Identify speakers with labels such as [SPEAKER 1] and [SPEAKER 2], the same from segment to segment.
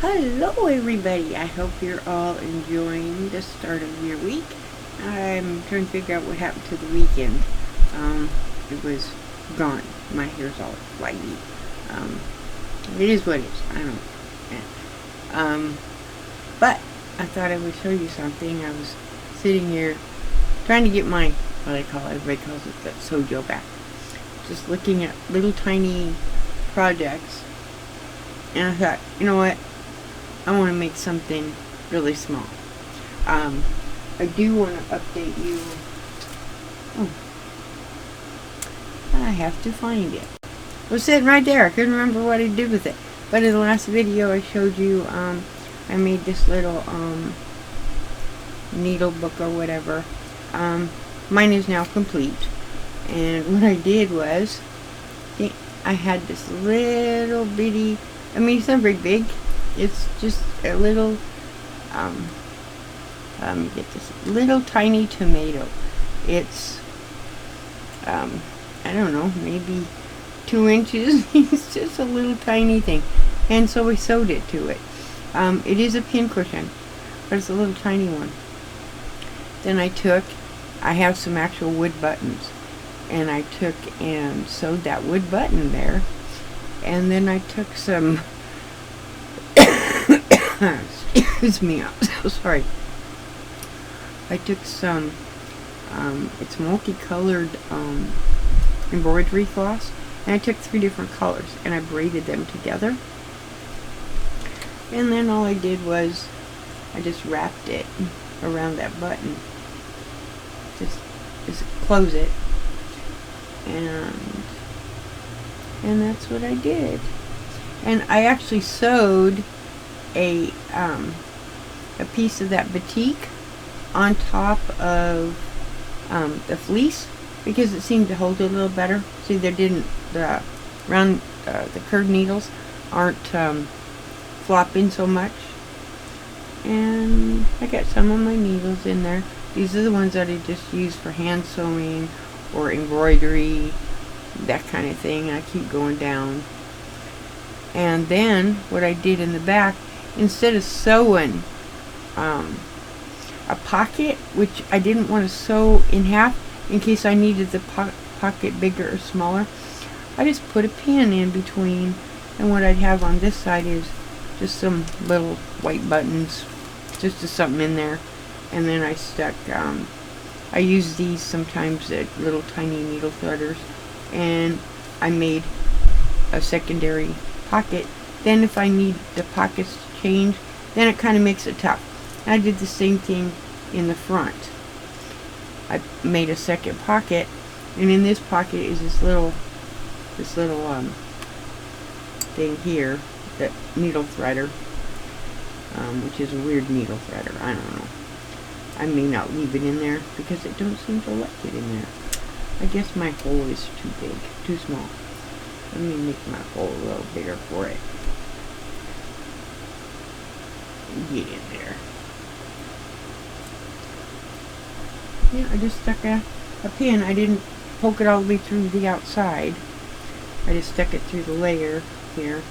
[SPEAKER 1] Hello everybody, I hope you're all enjoying the start of your week. I'm trying to figure out what happened to the weekend. It was gone. My hair's all flighty. It is what it is. I don't know. Yeah. But I thought I would show you something. I was sitting here trying to get my, everybody calls it the sojo back. Just looking at little tiny projects. And I thought, you know what? I want to make something really small. I do want to update you. Oh, I have to find it. It was sitting right there. I couldn't remember what I did with it. But in the last video I showed you, I made this little needle book or whatever. Mine is now complete. And what I did was, I had this little bitty, it's not very big. It's just a little, get this little tiny tomato. It's, I don't know, maybe 2 inches. It's just a little tiny thing. And so we sewed it to it. It is a pin cushion, but it's a little tiny one. Then I have some actual wood buttons. And I took and sewed that wood button there. And then I took some, excuse me, I'm so sorry. I took some, it's multicolored embroidery floss, and I took 3 different colors, and I braided them together. And then all I did was, I just wrapped it around that button. Just close it, and that's what I did. And I actually sewed a piece of that batik on top of the fleece, because it seemed to hold it a little better. See, the curved needles aren't flopping so much. And I got some of my needles in there. These are the ones that I just use for hand sewing or embroidery, that kind of thing. I keep going down. And then what I did in the back, instead of sewing a pocket, which I didn't want to sew in half in case I needed the pocket bigger or smaller, I just put a pin in between, and what I'd have on this side is just some little white buttons, just something in there. And then I stuck, I use these sometimes at little tiny needle threaders, and I made a secondary pocket. Then if I need the pockets to change, then it kind of makes it tough. I did the same thing in the front. I made a second pocket, and in this pocket is this little thing here, that needle threader, which is a weird needle threader. I don't know. I may not leave it in there because it don't seem to like it in there. I guess my hole is too big, too small. Let me make my hole a little bigger for it. Get in there. Yeah, I just stuck a pin. I didn't poke it all the way through the outside. I just stuck it through the layer here.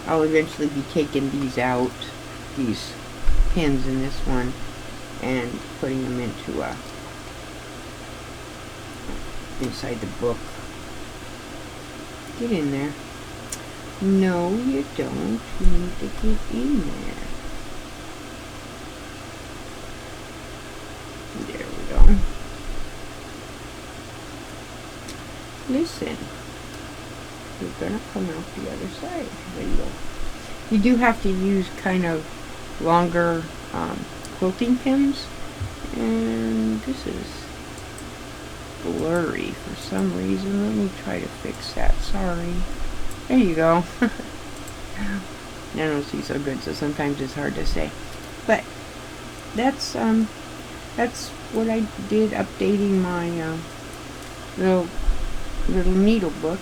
[SPEAKER 1] I'll eventually be taking these out, these pins in this one, and putting them into inside the book. Get in there. No, you don't. You need to get in there. There we go. Listen. You're gonna come out the other side. There you go. You do have to use kind of longer quilting pins, and this is blurry for some reason. Let me try to fix that. Sorry. There you go. I don't see so good, so sometimes it's hard to say. But that's what I did, updating my little needle book.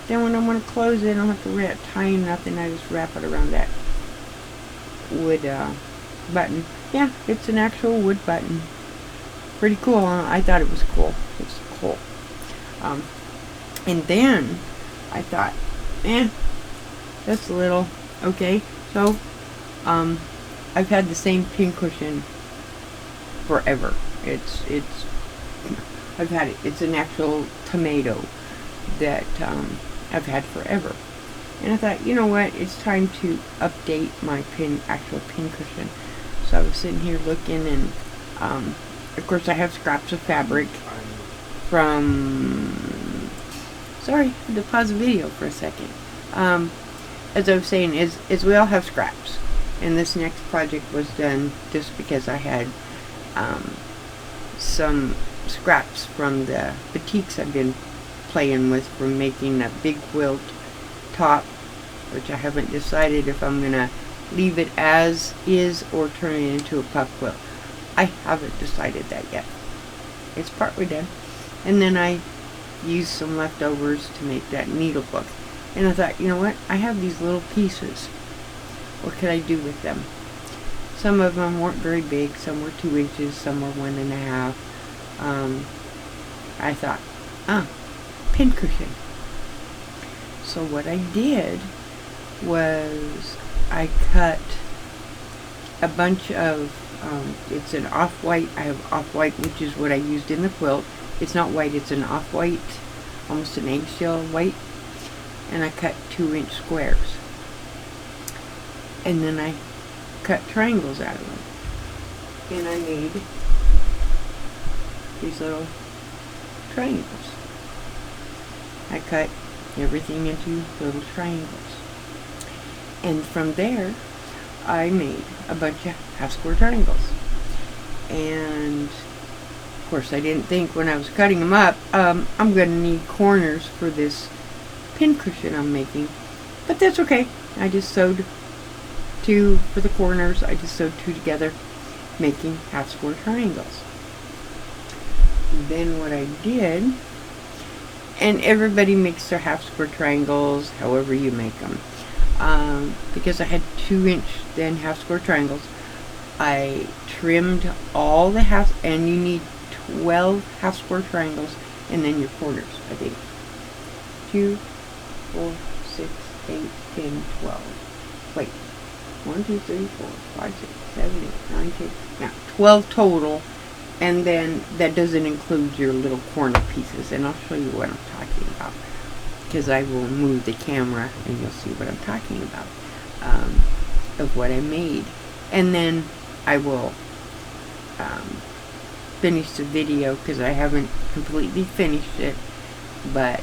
[SPEAKER 1] Then when I want to close it, I don't have to tie nothing. I just wrap it around that wood button. Yeah, it's an actual wood button. Pretty cool, huh? I thought it was cool. It's cool. And then I thought, That's a little okay. So, I've had the same pin cushion forever. I've had it. It's an actual tomato that I've had forever. And I thought, you know what? It's time to update my actual pin cushion. So I was sitting here looking, and of course I have scraps of fabric from. Sorry, I had to pause the video for a second. As I was saying, is we all have scraps, and this next project was done just because I had some scraps from the batiks I've been playing with from making a big quilt top, which I haven't decided if I'm gonna leave it as is or turn it into a puff quilt. I haven't decided that yet. It's partway done. And then I used some leftovers to make that needle book. And I thought, you know what? I have these little pieces. What could I do with them? Some of them weren't very big. Some were 2 inches. Some were 1.5. I thought, pin cushion. So what I did was I cut a bunch of, it's an off-white. I have off-white, which is what I used in the quilt. It's not white, it's an off-white, almost an eggshell white. And I cut 2-inch squares. And then I cut triangles out of them. And I made these little triangles. I cut everything into little triangles. And from there, I made a bunch of half-square triangles. And of course, I didn't think when I was cutting them up, I'm going to need corners for this pin cushion I'm making. But that's okay. I just sewed 2 for the corners. I just sewed 2 together, making half-square triangles. And then what I did, and everybody makes their half-square triangles however you make them. Because I had 2-inch then half-square triangles, I trimmed all the half, and you need 12 half-square triangles, and then your corners, I think. 2, 4, 6, 8, 10, 12. Wait. 1, 2, 3, 4, 5, 6, 7, 8, 9, 10. Now, 12 total, and then that doesn't include your little corner pieces, and I'll show you what I'm talking about. Because I will move the camera, and you'll see what I'm talking about, of what I made. And then I will finish the video, because I haven't completely finished it, but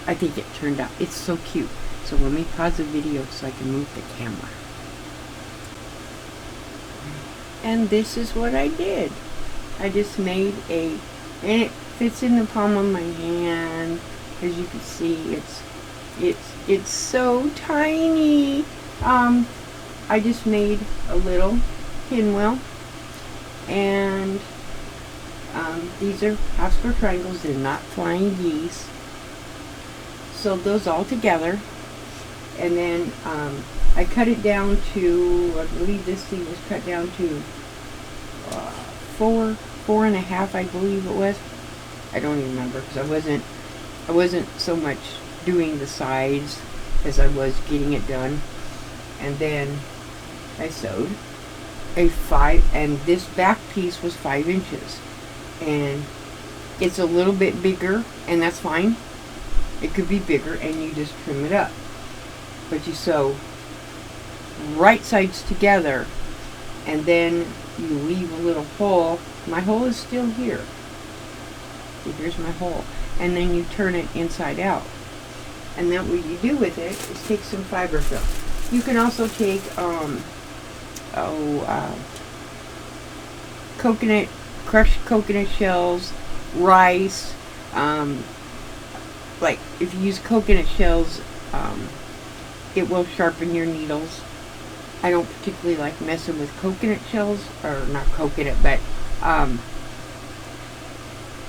[SPEAKER 1] I think it turned out, it's so cute. So let me pause the video so I can move the camera. And this is what I did. I just made and it fits in the palm of my hand. As you can see, it's so tiny. I just made a little pinwheel, and these are half-square triangles. They're not flying geese. Sewed those all together, and then I cut it down to, I believe this thing was cut down to 4.5, I believe it was. I don't even remember, because I wasn't so much doing the sides as I was getting it done. And then I sewed a 5, and this back piece was 5 inches, and it's a little bit bigger, and that's fine. It could be bigger, and you just trim it up. But you sew right sides together, and then you leave a little hole. My hole is still here. See, here's my hole. And then you turn it inside out. And then what you do with it is take some fiberglass. You can also take coconut, crushed coconut shells, rice. Like if you use coconut shells, it will sharpen your needles. I don't particularly like messing with coconut shells, or not coconut, but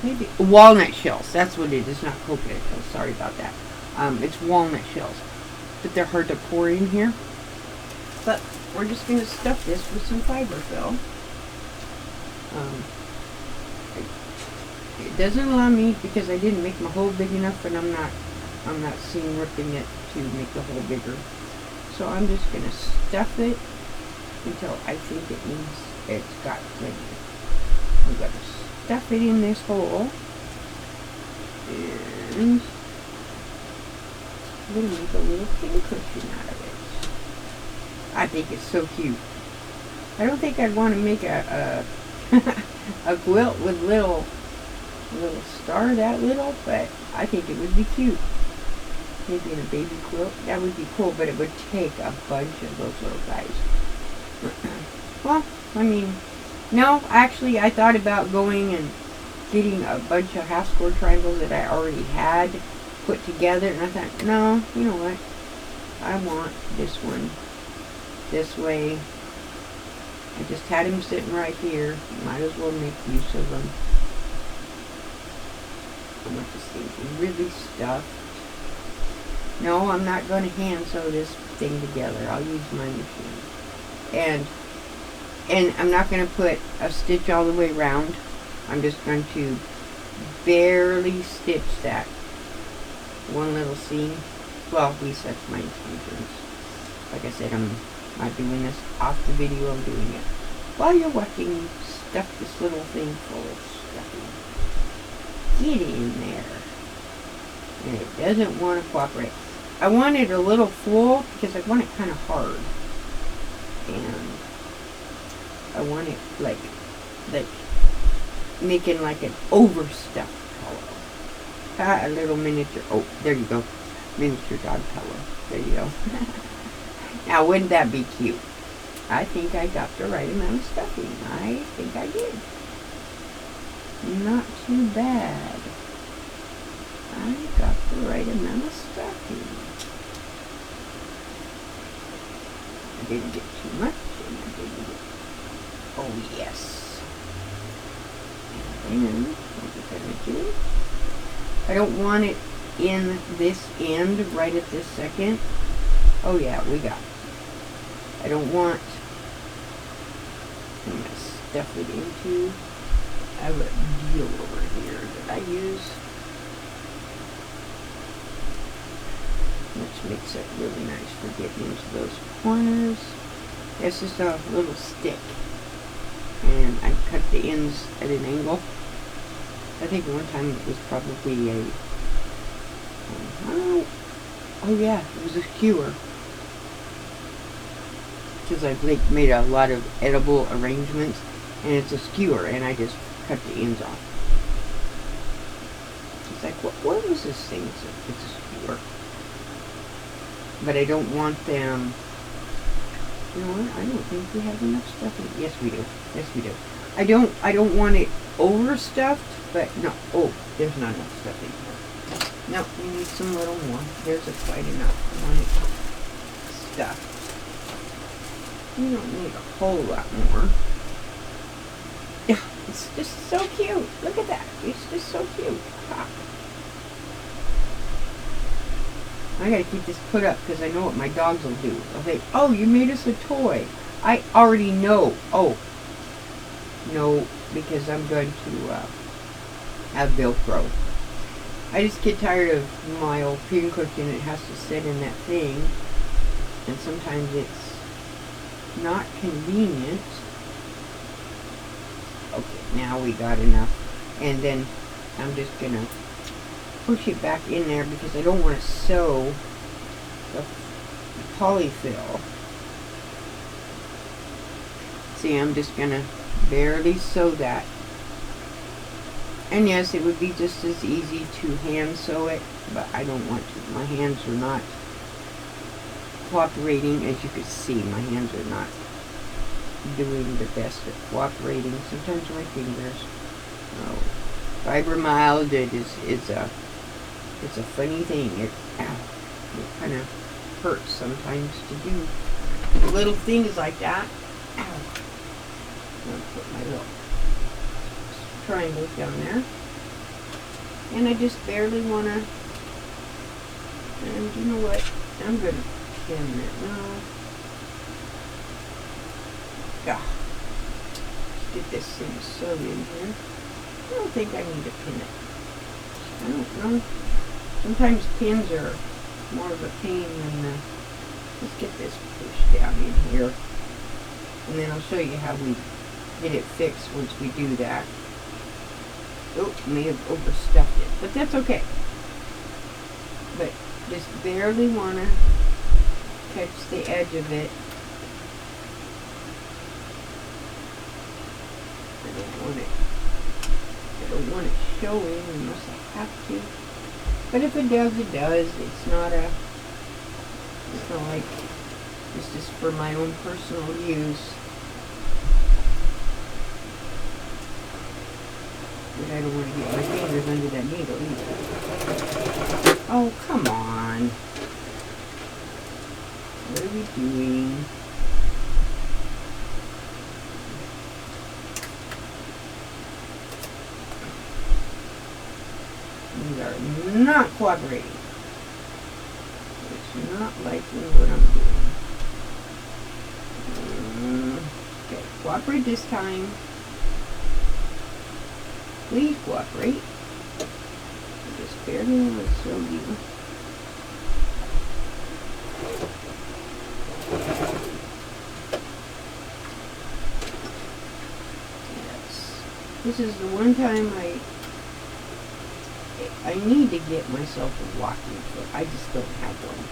[SPEAKER 1] maybe walnut shells. That's what it is, not coconut shells. Sorry about that. It's walnut shells, but they're hard to pour in here. But we're just going to stuff this with some fiberfill. It doesn't allow me, because I didn't make my hole big enough, and I'm not seeing ripping it to make the hole bigger. So I'm just going to stuff it until I think it's got plenty. I'm going to stuff it in this hole. And I'm going to make a little pin cushion out of it. I think it's so cute. I don't think I'd want to make a quilt with little star that little, but I think it would be cute. Maybe in a baby quilt. That would be cool, but it would take a bunch of those little guys. Well, I mean, no, actually I thought about going and getting a bunch of half square triangles that I already had put together, and I thought, no, you know what? I want this one this way. I just had him sitting right here. Might as well make use of them. I want this thing really stuffed. No, I'm not going to hand sew this thing together. I'll use my machine. And I'm not going to put a stitch all the way around. I'm just going to barely stitch that one little seam. Well, at least that's my intentions. Like I said, I'm not doing this off the video. I'm doing it while you're watching me stuff this little thing full of stuffing. Get in there. And it doesn't want to cooperate. I want it a little full because I want it kind of hard. And I want it like making like an overstuffed pillow. A little miniature, oh, there you go. Miniature dog pillow. There you go. Now, wouldn't that be cute? I think I got the right amount of stuffing. I think I did. Not too bad. I got the right amount of stuffing. I didn't get too much, and I didn't get... Oh, yes. And what I'm going to do, I don't want it in this end right at this second. Oh, yeah, we got it. I don't want... I'm going to stuff it into... I have a deal over here that I use, which makes it really nice for getting into those corners. It's just a little stick, and I cut the ends at an angle. I think one time it was probably a, oh yeah, it was a skewer, because I've like made a lot of edible arrangements, and it's a skewer, and I just cut the ends off. It's like, what was this thing? It's a skewer. But I don't want them... You know what? I don't think we have enough stuffing. Yes, we do. Yes, we do. I don't want it overstuffed, but no. Oh, there's not enough stuffing here. No, we need some little more. There's quite enough. I want it stuffed. We don't need a whole lot more. Yeah, it's just so cute. Look at that. It's just so cute. Ha. I gotta keep this put up because I know what my dogs will do. They'll say, oh, you made us a toy. I already know. Oh, no, because I'm going to have Velcro. I just get tired of my old pin cushion. It has to sit in that thing. And sometimes it's not convenient. Okay, now we got enough. And then I'm just going to push it back in there because I don't want to sew the polyfill. See, I'm just going to barely sew that. And yes, it would be just as easy to hand sew it, but I don't want to. My hands are not cooperating. As you can see, my hands are not doing the best at cooperating. Sometimes my fingers. Oh, fibromyalgia it's a funny thing. It kind of hurts sometimes to do little things like that. Ow. I'm going to put my little triangles down there. And I just barely want to, and you know what, I'm going to pin it now. Yeah. Get this thing sewed in here. I don't think I need to pin it. I don't know. Sometimes pins are more of a pain than let's get this pushed down in here. And then I'll show you how we get it fixed once we do that. Oh, may have overstuffed it, but that's okay. But just barely want to catch the edge of it. I don't want it showing unless I have to. But if it does, it does. It's not like it's just for my own personal use. But I don't want to get my fingers under that needle either. Oh, come on. What are we doing? We are not cooperating. It's not liking what I'm doing. Okay, cooperate this time. Please cooperate. I just barely want to show you. Yes. This is the one time I need to get myself a walking foot. I just don't have one.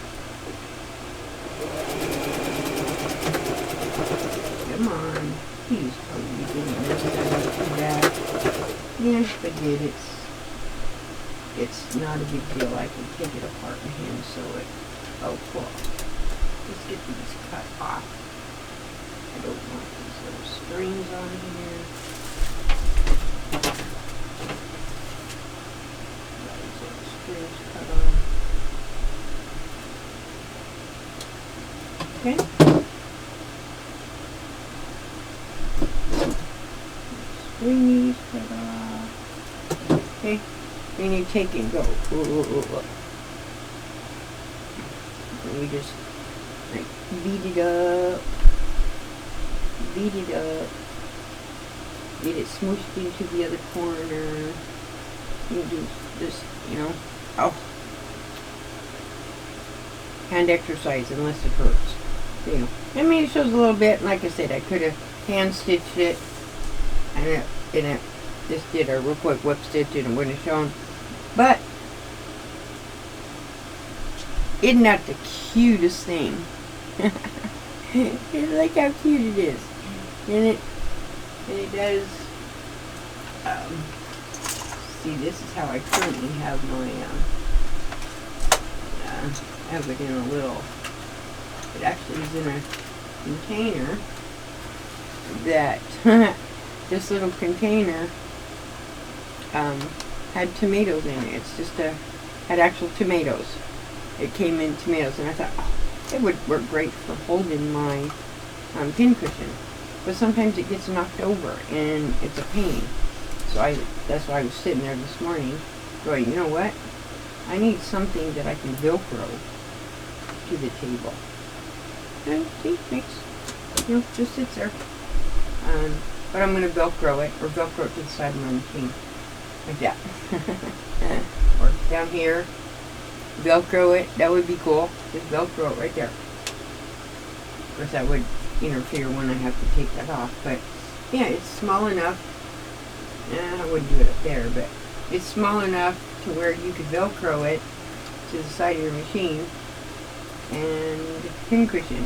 [SPEAKER 1] Come on. Please tell me you didn't mess that up too bad. Yes, I did. It's not a big deal. I can take it apart and hand sew it. Oh, cool. Let's get these cut off. I don't want these little strings on here. These little strings cut off. Okay. Stringies cut off. Okay. Then you take and go. And you just like beat it up. Beat it up. Get it smooshed into the other corner. You do just, oh. Hand exercise unless it hurts. I mean, it shows a little bit. Like I said, I could have hand stitched it. And it just did a real quick whip stitch and it wouldn't have shown. But isn't that the cutest thing? Look how cute it is. And it does, see, this is how I currently have my, I have it in a little, it actually is in a container that, this little container, had tomatoes in it. It's just had actual tomatoes. It came in tomatoes, and I thought, oh, it would work great for holding my pin cushion. But sometimes it gets knocked over, and it's a pain. So that's why I was sitting there this morning, going, you know what? I need something that I can Velcro to the table. And see, makes, just sits there. But I'm going to Velcro it, or Velcro it to the side of my machine. Like that. Or down here. Velcro it. That would be cool. Just Velcro it right there. Of course, that would interfere when I have to take that off. But, yeah, it's small enough. I wouldn't do it up there, but it's small enough to where you could Velcro it to the side of your machine. And pin cushion.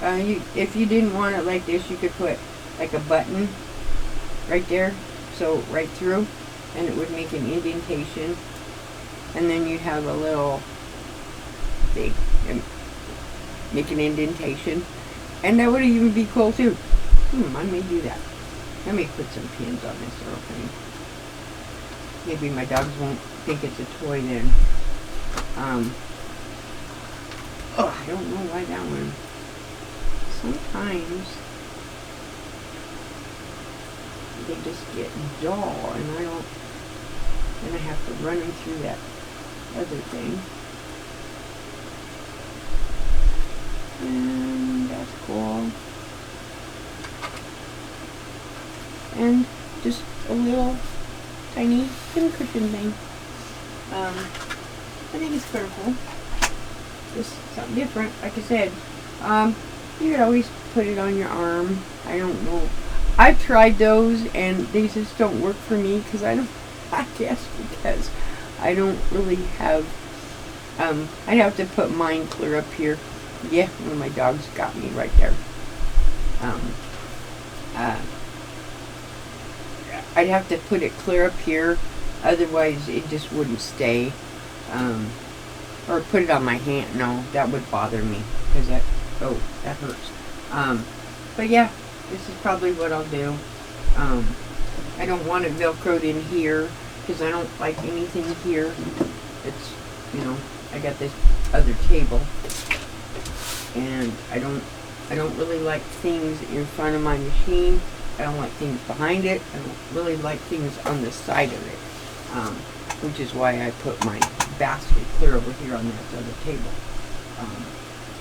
[SPEAKER 1] If you didn't want it like this, you could put like a button right there, so right through, and it would make an indentation, and then you'd have a little thing and make an indentation, and that would even be cool too. I may do that. I may put some pins on this little thing. Maybe my dogs won't think it's a toy then. Oh, I don't know why that one. Sometimes they just get dull, and then I have to run them through that other thing. And that's cool. And just a little tiny pin cushion thing. I think it's pretty cool. just something different. Like I said, you could always put it on your arm. I don't know. I've tried those and they just don't work for me because I guess because I don't really have, I'd have to put mine clear up here. Yeah, one of my dogs got me right there. I'd have to put it clear up here, otherwise it just wouldn't stay. Or put it on my hand. No, that would bother me because that hurts. But yeah, this is probably what I'll do. I don't want it velcroed in here because I don't like anything here. It's, you know, I got this other table, and I don't really like things in front of my machine. I don't like things behind it. I don't really like things on the side of it, which is why I put my basket clear over here on that other table.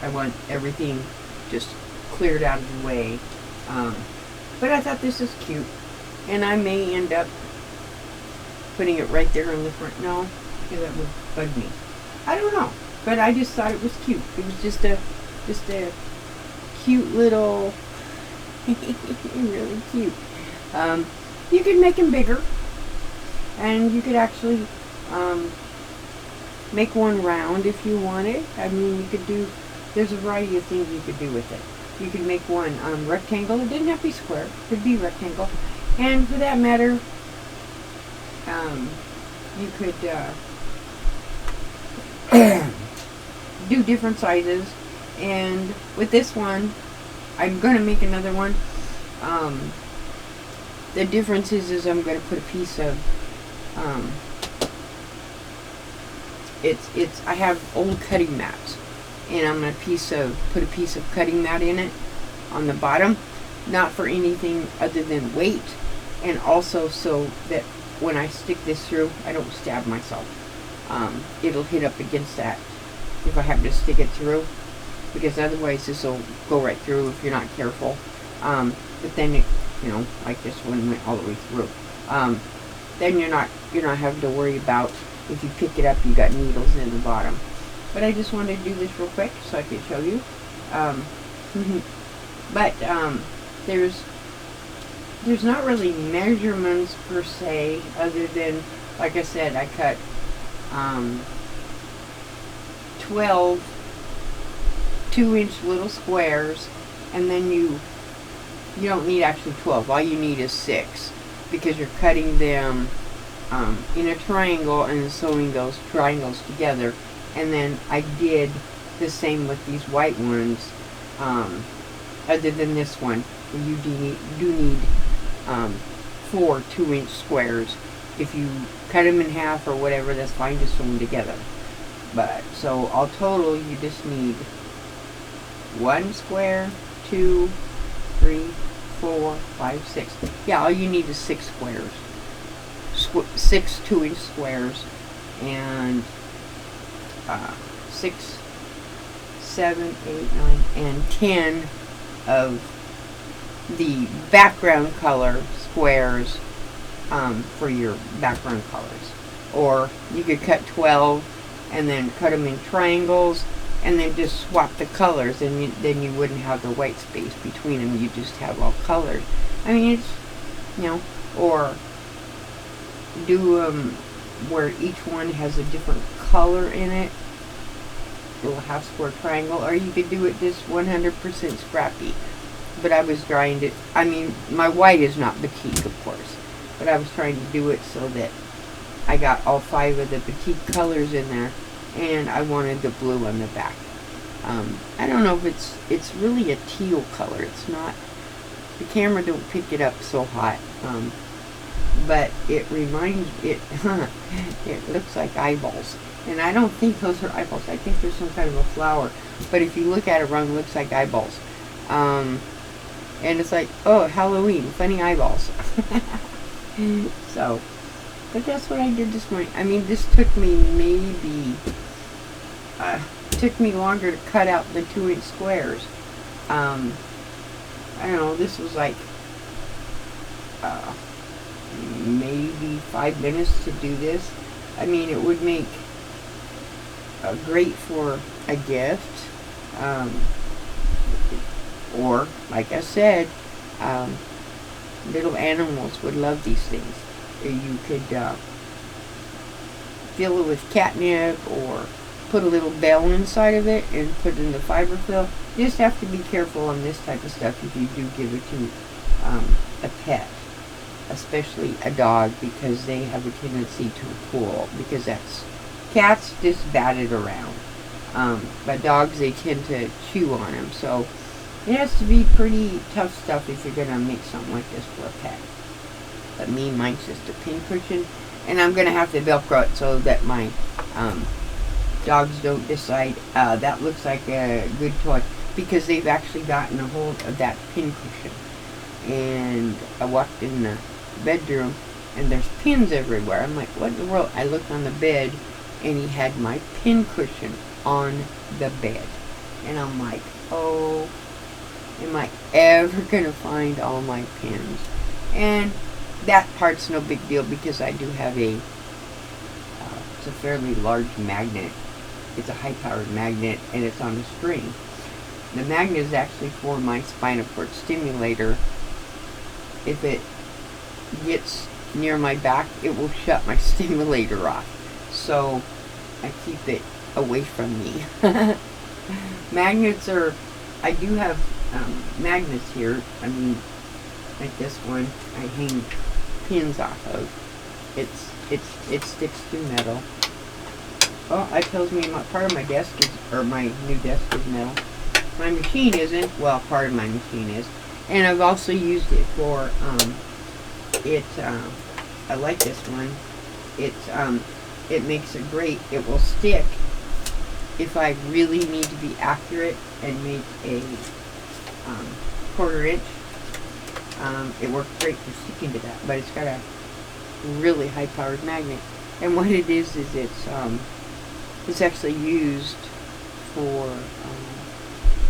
[SPEAKER 1] I want everything just cleared out of the way. But I thought this is cute, and I may end up putting it right there on the front. No, because that would bug me. I don't know, but I just thought it was cute. It was just a cute little, really cute. You could make them bigger, and you could actually make one round if you wanted. I mean, you could do, there's a variety of things you could do with it. You could make one rectangle. It didn't have to be square. It could be rectangle. And for that matter, you could do different sizes. And with this one, I'm going to make another one. The difference is I'm going to put a piece of, I have old cutting mats, and I'm going to put a piece of cutting mat in it on the bottom, not for anything other than weight, and also so that when I stick this through, I don't stab myself. It'll hit up against that if I happen to stick it through, because otherwise this will go right through if you're not careful. But then it, you know, like this one went all the way through. Then you're not having to worry about if you pick it up, you got needles in the bottom. But I just wanted to do this real quick so I could show you. But there's not really measurements per se, other than, like I said, I cut 12 2-inch little squares, and then you don't need actually 12. All you need is 6, because you're cutting them in a triangle and sewing those triangles together. And then I did the same with these white ones, other than this one. You do need 4 2-inch squares. If you cut them in half or whatever, that's fine, just sew them together. But so all total, you just need 1 square, 2, 3, 4, 5, 6. Yeah, all you need is 6 squares. 6 2-inch squares, and 6, 7, 8, 9, and 10 of the background color squares for your background colors. Or you could cut 12 and then cut them in triangles, and then just swap the colors, and then you wouldn't have the white space between them. You just have all colors. I mean, it's, you know, or do where each one has a different color in it, little half square triangle, or you could do it just 100% scrappy. But I was trying to, I mean, my white is not batik, of course, but I was trying to do it so that I got all 5 of the batik colors in there, and I wanted the blue on the back. I don't know if it's really a teal color. It's not, the camera don't pick it up so hot, but it reminds it it looks like eyeballs, and I don't think those are eyeballs. I think there's some kind of a flower, but if you look at it wrong, it looks like eyeballs. And it's like, oh, Halloween, funny eyeballs. So, but that's what I did this morning. I mean, this took me maybe, took me longer to cut out the 2-inch squares. I don't know, this was like, maybe 5 minutes to do this. I mean, it would make great for a gift, or like I said, little animals would love these things. You could fill it with catnip, or put a little bell inside of it and put it in the fiberfill. You just have to be careful on this type of stuff if you do give it to a pet, especially a dog, because they have a tendency to pull, because cats just bat it around, but dogs, they tend to chew on them. So it has to be pretty tough stuff if you're gonna make something like this for a pet. But mine's just a pin cushion, and I'm gonna have to Velcro it so that my dogs don't decide that looks like a good toy, because they've actually gotten a hold of that pin cushion. And I walked in the bedroom and there's pins everywhere. I'm like, what in the world? I looked on the bed and he had my pin cushion on the bed. And I'm like, oh, am I ever gonna find all my pins? And that part's no big deal, because I do have it's a fairly large magnet. It's a high-powered magnet, and it's on a string. The magnet is actually for my spinal cord stimulator. If it gets near my back, it will shut my stimulator off. So I keep it away from me. Magnets are, I do have magnets here. I mean, like this one, I hang pins off of. It sticks to metal. Oh, that tells me part of my desk is, or my new desk is metal. My machine isn't. Well, part of my machine is. And I've also used it for, I like this one. It makes it great. It will stick if I really need to be accurate and make a 1/4 inch. It works great for sticking to that, but it's got a really high-powered magnet. And what it is it's actually used for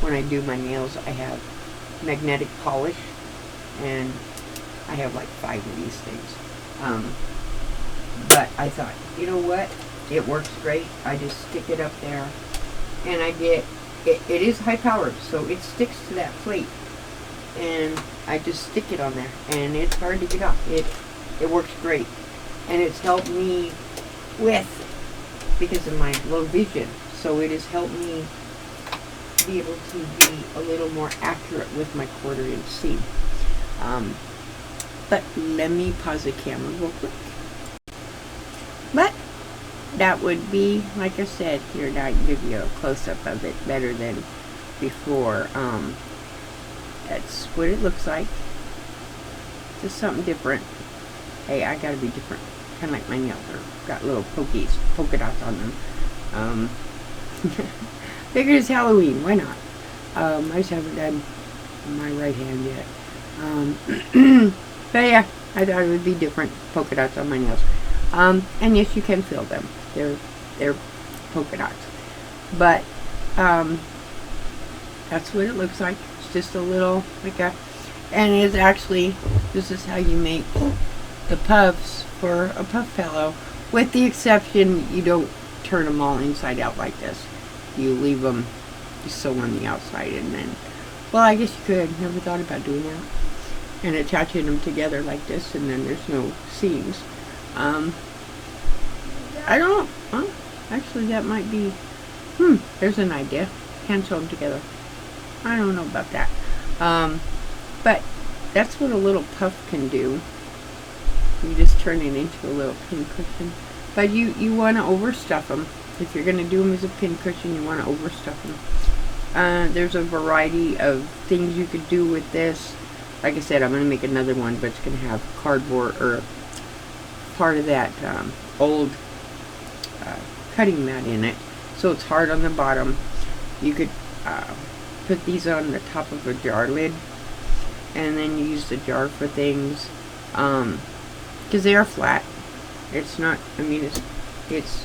[SPEAKER 1] when I do my nails. I have magnetic polish, and I have like 5 of these things. But I thought, you know what? It works great. I just stick it up there, and I get it is high powered, so it sticks to that plate, and I just stick it on there, and it's hard to get off. It works great, and it's helped me with, because of my low vision, so it has helped me be able to be a little more accurate with my 1/4 inch seam. But let me pause the camera real quick. But that would be, like I said, here, now I can give you a close-up of it better than before. That's what it looks like. Just something different. Hey, I gotta be different. Kind of like my nails got little polka dots on them. Figured it's Halloween, why not? I just haven't done my right hand yet. But yeah, I thought it would be different polka dots on my nails. And yes, you can feel them. They're polka dots. But that's what it looks like. It's just a little like a, and it's actually, this is how you make the puffs for a puff pillow, with the exception you don't turn them all inside out like this. You leave them, you sew on the outside, and then, well, I guess you could. Never thought about doing that. And attaching them together like this, and then there's no seams. I don't, well, actually that might be, there's an idea. Hand sew them together. I don't know about that. But that's what a little puff can do. You just turn it into a little pin cushion. But you want to overstuff them. If you're going to do them as a pin cushion, you want to overstuff them. There's a variety of things you could do with this. Like I said, I'm going to make another one, but it's going to have cardboard, or part of that old cutting mat in it, so it's hard on the bottom. You could put these on the top of a jar lid, and then you use the jar for things, because they are flat. It's not, I mean, it's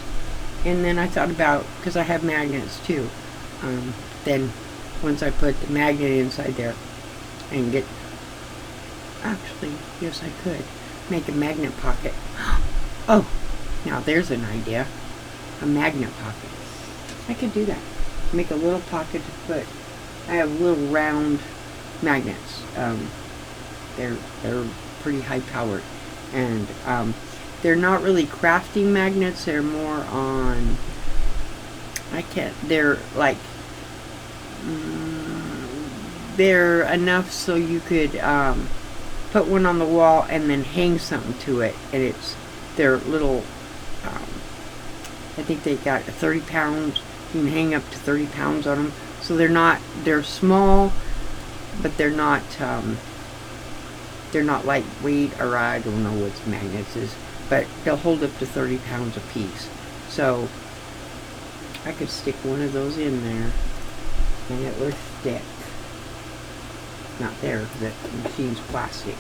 [SPEAKER 1] and then I thought about, because I have magnets too, then once I put the magnet inside there and get, actually, yes, I could make a magnet pocket. Oh, now there's an idea. A magnet pocket. I could do that. Make a little pocket to put. I have little round magnets. They're pretty high powered, and they're not really crafting magnets. They're more on. They're like. They're enough so you could put one on the wall and then hang something to it, and they're little. I think they got 30 pounds. You can hang up to 30 pounds on them. So they're small, but they're not lightweight, or I don't know what magnets is, but they'll hold up to 30 pounds a piece. So I could stick one of those in there and it would stick. Not there, because the machine's plastic,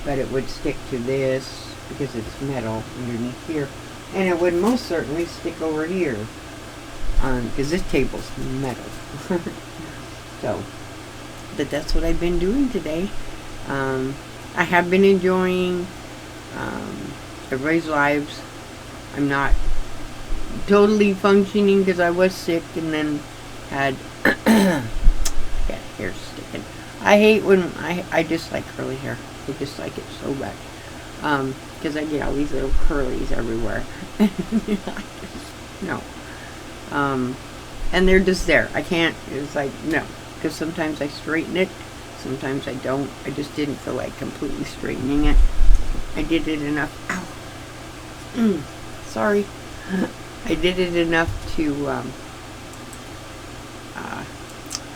[SPEAKER 1] but it would stick to this because it's metal underneath here, and it would most certainly stick over here because this table's metal. So, but that's what I've been doing today. I have been enjoying everybody's lives. I'm not totally functioning because I was sick and then had yeah, hair sticking. I hate when I dislike curly hair. I dislike it so much because I get all these little curlies everywhere. No. And they're just there. I can't. It's like no, because sometimes I straighten it, sometimes I don't. I just didn't feel like completely straightening it. I did it enough. Ow. Sorry. I did it enough to.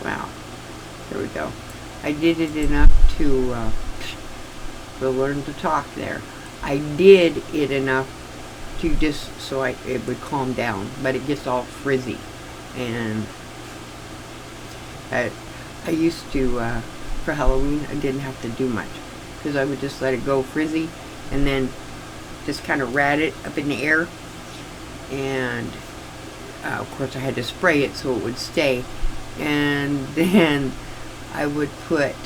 [SPEAKER 1] Wow. There we go. I did it enough to learn to talk there. I did it enough to just so it would calm down, but it gets all frizzy. And I used to, for Halloween, I didn't have to do much because I would just let it go frizzy and then just kind of rat it up in the air. And of course I had to spray it so it would stay. And then I would put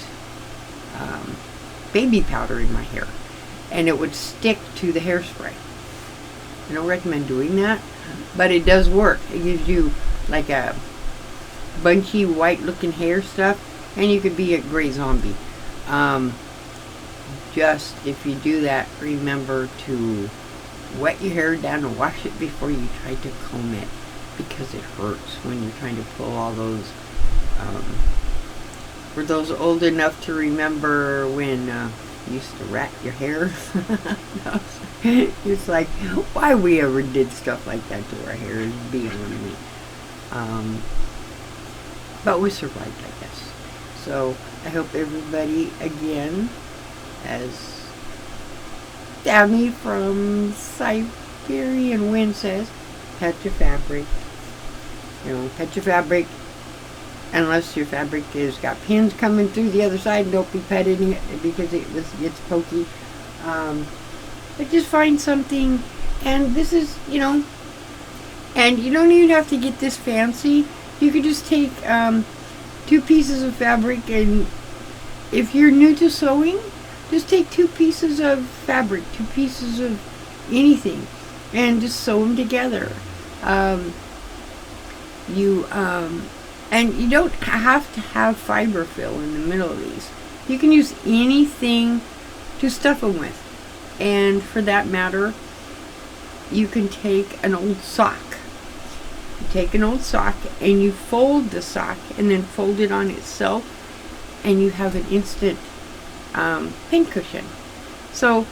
[SPEAKER 1] baby powder in my hair and it would stick to the hairspray. I don't recommend doing that, but it does work. It gives you like a bunchy white looking hair stuff, and you could be a gray zombie. Just if you do that, remember to wet your hair down and wash it before you try to comb it, because it hurts when you're trying to pull all those. For those old enough to remember when you used to rat your hair, it's like why we ever did stuff like that to our hair is beyond me. But we survived, I guess. So I hope everybody again, as Dabney from Siberian Wind says, pet your fabric. Pet your fabric. Unless your fabric has got pins coming through the other side, don't be petting it because it's pokey. But just find something, and this is, and you don't even have to get this fancy. You could just take 2 pieces of fabric, and if you're new to sewing, just take 2 pieces of fabric, 2 pieces of anything, and just sew them together. And you don't have to have fiber fill in the middle of these. You can use anything to stuff them with. And for that matter, you can take an old sock. You take an old sock and you fold the sock and then fold it on itself, and you have an instant pin cushion. So,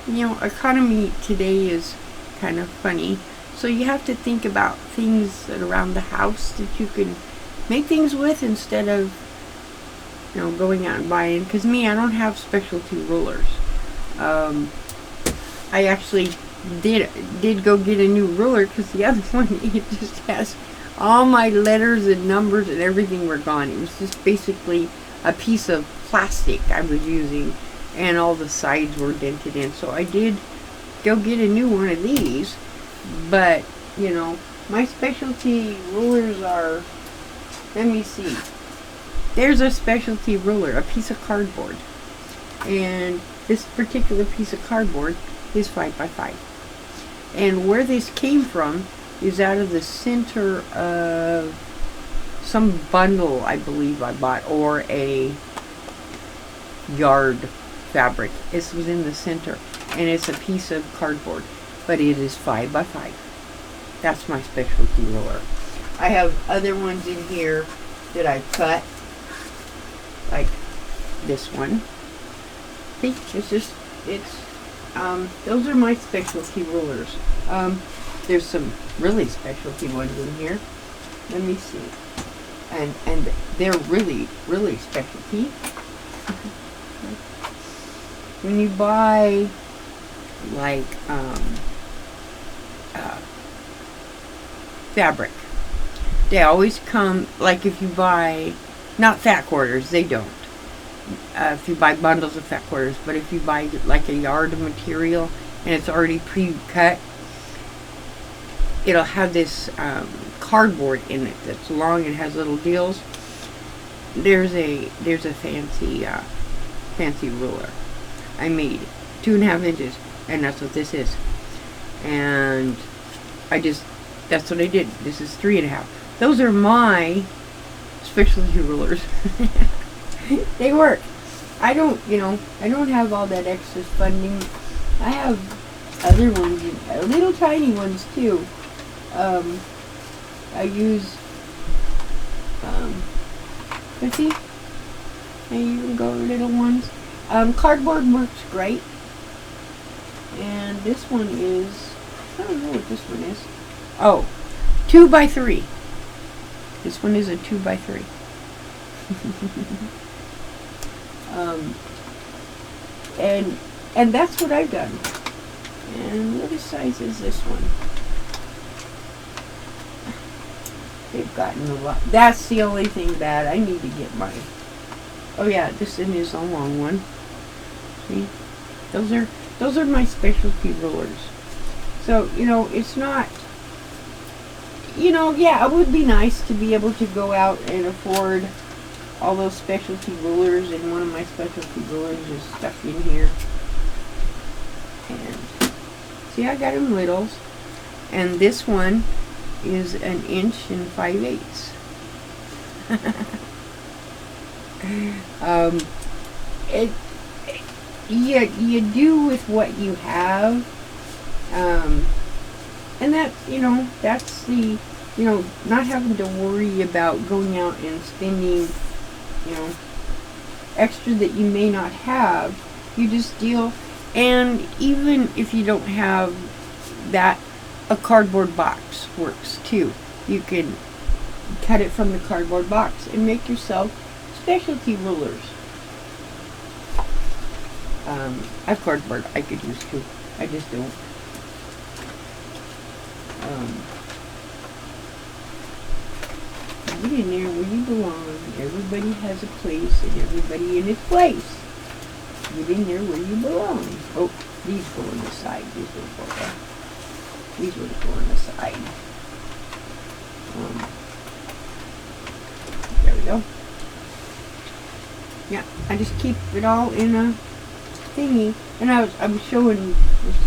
[SPEAKER 1] economy today is kind of funny. So you have to think about things around the house that you can make things with instead of, going out and buying. Because I don't have specialty rulers. I actually did go get a new ruler because the other one, it just has all my letters and numbers and everything were gone. It was just basically a piece of plastic I was using, and all the sides were dented in. So I did go get a new one of these. But, my specialty rulers are, let me see. There's a specialty ruler, a piece of cardboard. And this particular piece of cardboard is 5 by 5. And where this came from is out of the center of some bundle I believe I bought, or a yard fabric. This was in the center, and it's a piece of cardboard, but it is 5 by 5. That's my specialty ruler. I have other ones in here that I cut, like this one. See, those are my specialty rulers. There's some really specialty ones in here. Let me see. And they're really, really specialty. When you buy, like, fabric, they always come, like if you buy, not fat quarters, they don't. If you buy bundles of fat quarters, but if you buy like a yard of material and it's already pre-cut, it'll have this cardboard in it that's long and has little deals. There's a fancy ruler I made, 2.5 inches, and that's what this is. And that's what I did. This is 3.5. Those are my specialty rulers. They work. I don't have all that extra funding. I have other ones, little tiny ones too. I use, let's see, I even go little ones. Cardboard works great. And this one is, I don't know what this one is. Oh, 2 by 3. This one is a 2 by 3. And that's what I've done. And what size is this one? They've gotten a lot. That's the only thing bad. I need to get mine. Oh yeah, this one is a long one. See? Those are my specialty rulers. So, it's not, yeah, it would be nice to be able to go out and afford all those specialty rulers, and one of my specialty rulers is stuck in here. And see, I got them littles, and this one is 1 inch and 5/8. You do with what you have, and that, that's the, not having to worry about going out and spending, extra that you may not have. You just deal, and even if you don't have that, a cardboard box works too. You can cut it from the cardboard box and make yourself specialty rulers. I have cardboard I could use too. I just don't. Get in there where you belong. Everybody has a place, and everybody in its place. Get in there where you belong. Oh, these go on the side. These will go there. These would go on the side. There we go. Yeah, I just keep it all in a thingy. And I was showing,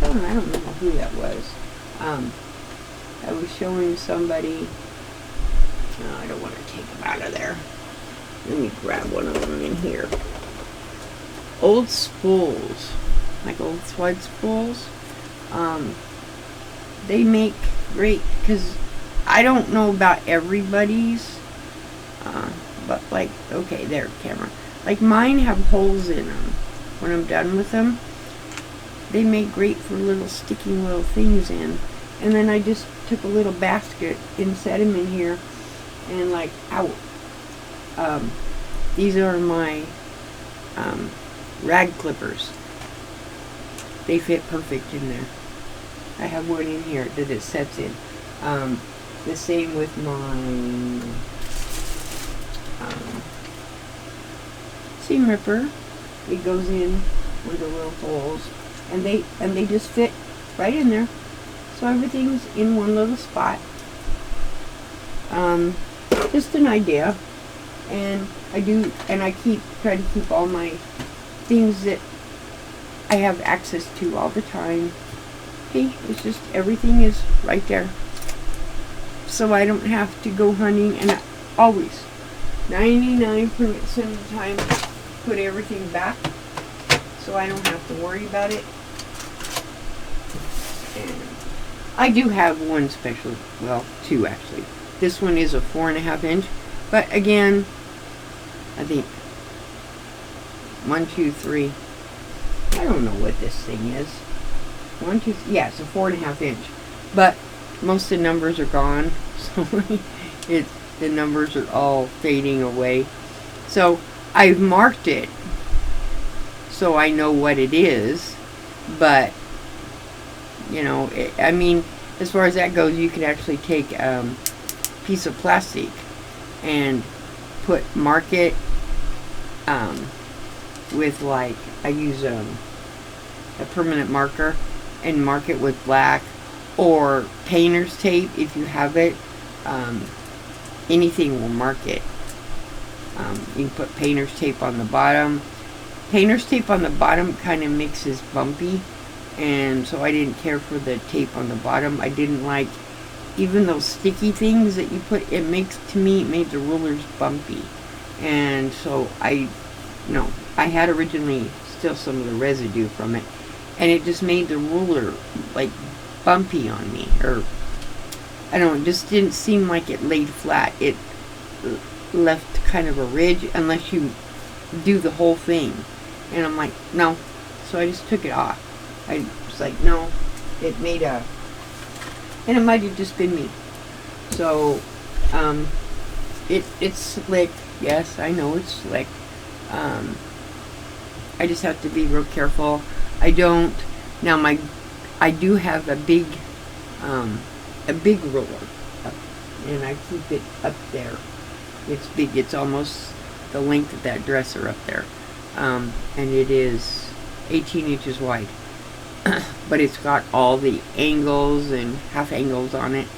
[SPEAKER 1] I don't know who that was. I was showing somebody. No, I don't want to take them out of there. Let me grab one of them in here. Old spools, like old slide spools. They make great, because I don't know about everybody's, but like, okay, there, camera. Like mine have holes in them. When I'm done with them, they make great for little sticking little things in. And then I just took a little basket and set them in here, and like, out. These are my rag clippers. They fit perfect in there. I have one in here that it sets in. The same with my seam ripper. It goes in with the little holes, and they just fit right in there. So everything's in one little spot. Just an idea. And I try to keep all my things that I have access to all the time. See, it's just everything is right there. So I don't have to go hunting, and I always, 99% of the time, put everything back so I don't have to worry about it. And I do have one special, well, two actually. This one is a 4.5 inch, but again, I think 1, 2, 3. I don't know what this thing is. 1, 2, yeah, it's a 4.5 inch, but most of the numbers are gone, so the numbers are all fading away. So I've marked it so I know what it is, but you know, I mean, as far as that goes, you could actually take a piece of plastic and mark it with, like, I use a permanent marker and mark it with black or painter's tape if you have it. Anything will mark it. You can put painter's tape on the bottom. Painter's tape on the bottom kind of makes it bumpy, and so I didn't care for the tape on the bottom. I didn't like even those sticky things that you put. It made the rulers bumpy, and so I had originally still some of the residue from it, and it just made the ruler like bumpy on me, or I don't know, it just didn't seem like it laid flat. It left kind of a ridge unless you do the whole thing, and I'm like, no. So I just took it off. I was like, no, it made and it might have just been me. So it's slick. Yes, I know it's slick. I just have to be real careful. I do have a big ruler, and I keep it up there. It's big. It's almost the length of that dresser up there, and it is 18 inches wide. But it's got all the angles and half angles on it.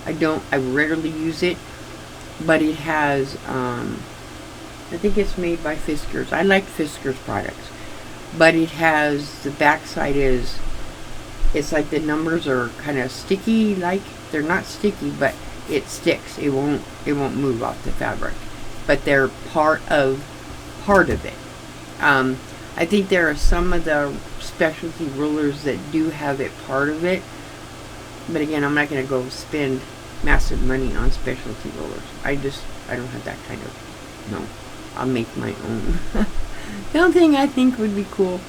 [SPEAKER 1] I rarely use it, but it has, I think it's made by Fiskars. I like Fiskars products, but it has, the backside it's like the numbers are kind of sticky, like they're not sticky, but it sticks. It won't move off the fabric, but they're part of it. I think there are some of the specialty rulers that do have it part of it, but again, I'm not going to go spend massive money on specialty rulers. I don't have that kind of, no, I'll make my own. The only thing I think would be cool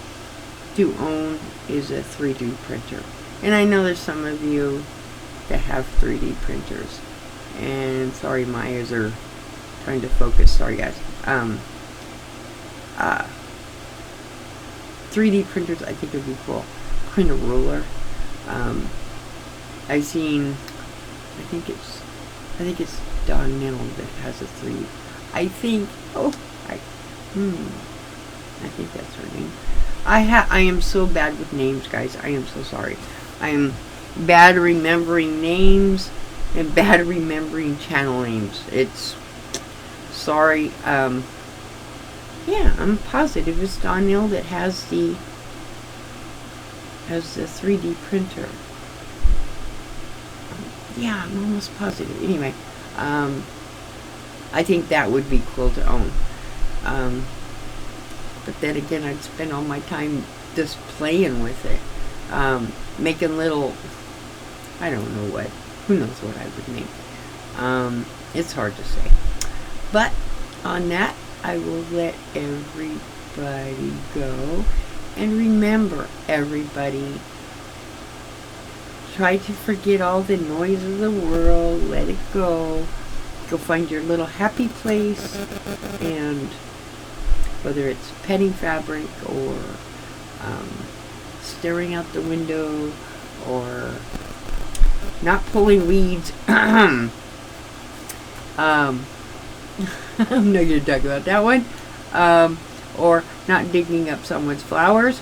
[SPEAKER 1] to own is a 3D printer, and I know there's some of you that have 3D printers, and sorry, my eyes are trying to focus, sorry guys. 3D printers I think would be cool. Print a ruler. I've seen, I think it's Donnell that has a 3D. I think that's her name. I am so bad with names, guys. I am so sorry. I am bad remembering names and bad remembering channel names. It's sorry. Yeah, I'm positive it's Donnell that has the 3D printer. Yeah, I'm almost positive. Anyway, I think that would be cool to own. But then again, I'd spend all my time just playing with it, making little, I don't know what, who knows what I would make. It's hard to say. But on that, I will let everybody go. And remember, everybody, try to forget all the noise of the world. Let it go. Go find your little happy place, and whether it's petting fabric or staring out the window or not pulling weeds. I'm not going to talk about that one. Or not digging up someone's flowers.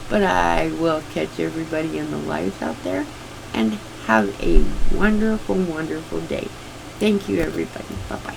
[SPEAKER 1] But I will catch everybody in the lives out there, and have a wonderful, wonderful day. Thank you, everybody. Bye-bye.